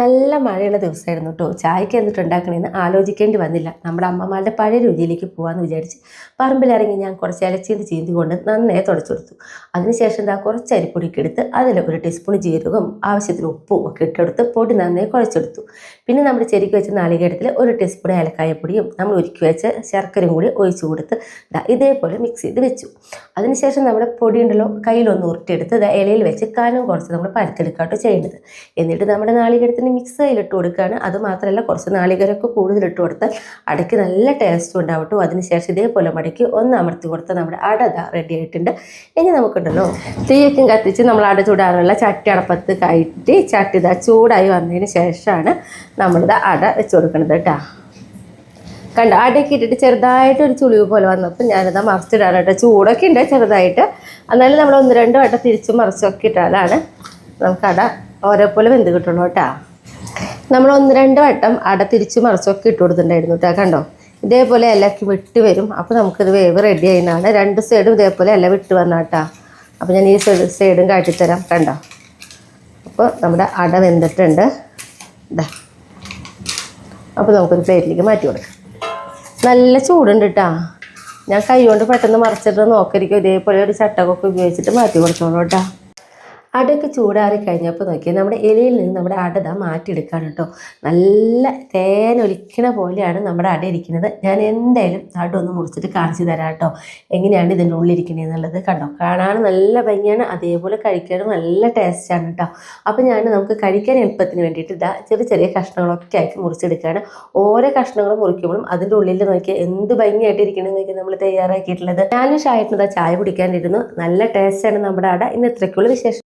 നല്ല മഴയുള്ള ദിവസമായിരുന്നു കേട്ടോ. ചായക്ക് എന്നിട്ട് ഉണ്ടാക്കണമെന്ന് ആലോചിക്കേണ്ടി വന്നില്ല. നമ്മുടെ അമ്മമാരുടെ പഴയ രുചിയിലേക്ക് പോകാമെന്ന് വിചാരിച്ച് പറമ്പിലിറങ്ങി ഞാൻ കുറച്ച് ഇലച്ചീന്ത് ചീന്തി കൊണ്ട് നന്നായി തുടച്ചെടുത്തു. അതിനുശേഷം കുറച്ച് അരിപ്പൊടിയൊക്കെ എടുത്ത് അതിൽ ഒരു ടീസ്പൂൺ ജീരകവും ആവശ്യത്തിന് ഉപ്പും ഒക്കെ ഇട്ടെടുത്ത് പൊടി നന്നായി കുഴച്ചെടുത്തു. പിന്നെ നമ്മൾ ചെരുക്കി വെച്ച നാളികേരത്തിൽ ഒരു ടീസ്പൂൺ ഏലക്കായപ്പൊടിയും നമ്മൾ ഒരുക്കി വെച്ച ശർക്കരയും കൂടി ഒഴിച്ചു കൊടുത്ത് ഇതേപോലെ മിക്സ് ചെയ്ത് വെച്ചു. അതിനുശേഷം നമ്മുടെ പൊടി ഉണ്ടല്ലോ കയ്യിലൊന്ന് ഉരുട്ടിയെടുത്ത് ഇലയിൽ വെച്ച് കനം കുറച്ച് നമ്മൾ പരത്തെടുക്കാട്ടോ ചെയ്യേണ്ടത്. എന്നിട്ട് നമ്മുടെ നാളികേരത്തിന് മിക്സ് ചെയ്തിട്ട് കൊടുക്കുകയാണ്. അത് മാത്രമല്ല കുറച്ച് നാളികേരമൊക്കെ കൂടുതൽ ഇട്ട് കൊടുത്താൽ അടയ്ക്ക് നല്ല ടേസ്റ്റും ഉണ്ടാവട്ടോ. അതിനുശേഷം ഇതേപോലെ മടക്കി ഒന്ന് അമർത്തി കൊടുത്താൽ നമ്മുടെ അട റെഡി ആയിട്ടുണ്ട്. ഇനി നമുക്കുണ്ടല്ലോ തീയൊക്കെ കത്തിച്ച് നമ്മൾ അട ചൂടാനുള്ള ചട്ടി അടപ്പത്ത് കയറ്റി ചട്ടി ചൂടായി വന്നതിന് ശേഷമാണ് നമ്മളിത് അട വെച്ച് കൊടുക്കുന്നത് കേട്ടോ. കണ്ട അടയൊക്കെ ഇട്ടിട്ട് ചെറുതായിട്ട് ഒരു ചുളിവ് പോലെ വന്നപ്പോൾ ഞാനിതാ മറിച്ചിടാണ് കേട്ടോ. ചൂടൊക്കെ ഉണ്ട് ചെറുതായിട്ട്. എന്നാലും നമ്മൾ ഒന്ന് രണ്ട് വട്ടം തിരിച്ചും മറിച്ചൊക്കെ ഇട്ടാലാണ് നമുക്ക് അട ഓരോ പോലെ വെന്ത് കിട്ടുള്ളൂ കേട്ടോ. നമ്മൾ ഒന്ന് രണ്ട് വട്ടം അട തിരിച്ച് മറിച്ചൊക്കെ ഇട്ട് കൊടുത്തിട്ടുണ്ടായിരുന്നു കേട്ടോ. കണ്ടോ ഇതേപോലെ ഇലക്ക് വിട്ട് വരും. അപ്പോൾ നമുക്കിത് വേവ് റെഡി ആയിരുന്നാണ്. രണ്ട് സൈഡും ഇതേപോലെ ഇല വിട്ട് വന്നാൽ കേട്ടോ. അപ്പോൾ ഞാൻ ഈ സൈഡും കാട്ടിത്തരാം. കണ്ടോ അപ്പോൾ നമ്മുടെ അട വെന്തിട്ടുണ്ട്. ഇതാ അപ്പോൾ നമുക്കൊരു പ്ലേറ്റിലേക്ക് മാറ്റി കൊടുക്കാം. നല്ല ചൂടുണ്ട് കേട്ടോ. ഞാൻ കൈ കൊണ്ട് പെട്ടെന്ന് മറിച്ചിട്ട് നോക്കരിക്കും. ഇതേപോലെ ഒരു ചട്ടകൊക്കെ ഉപയോഗിച്ചിട്ട് മാറ്റി കൊടുത്തോളൂ കേട്ടോ. അടയൊക്കെ ചൂടാറി കഴിഞ്ഞപ്പോൾ നോക്കിയാൽ നമ്മുടെ ഇലയിൽ നിന്ന് നമ്മുടെ അട മാറ്റിയെടുക്കുകയാണ് കേട്ടോ. നല്ല തേനൊലിക്കണ പോലെയാണ് നമ്മുടെ അട ഇരിക്കുന്നത്. ഞാൻ എന്തായാലും അട ഒന്ന് മുറിച്ചിട്ട് കാണിച്ചു തരാം കേട്ടോ, എങ്ങനെയാണ് ഇതിൻ്റെ ഉള്ളിലിരിക്കുന്നത് എന്നുള്ളത്. കണ്ടോ കാണാൻ നല്ല ഭംഗിയാണ്, അതേപോലെ കഴിക്കാനും നല്ല ടേസ്റ്റാണ് കേട്ടോ. അപ്പോൾ നമുക്ക് കഴിക്കാൻ എളുപ്പത്തിന് വേണ്ടിയിട്ട് ചെറിയ ചെറിയ കഷ്ണങ്ങളൊക്കെ ആക്കി മുറിച്ചെടുക്കുകയാണ്. ഓരോ കഷ്ണങ്ങളും മുറിക്കുമ്പോഴും അതിൻ്റെ ഉള്ളിൽ നോക്കിയാൽ എന്ത് ഭംഗിയായിട്ട് ഇരിക്കണമെന്ന് നോക്കിയാൽ നമ്മൾ തയ്യാറാക്കിയിട്ടുള്ളത്. ഞാനും ഷായിട്ടിന് ചായ കുടിക്കാനിരുന്നു. നല്ല ടേസ്റ്റാണ് നമ്മുടെ അട. ഇന്ന് ഇത്രയ്ക്കുള്ള വിശേഷം.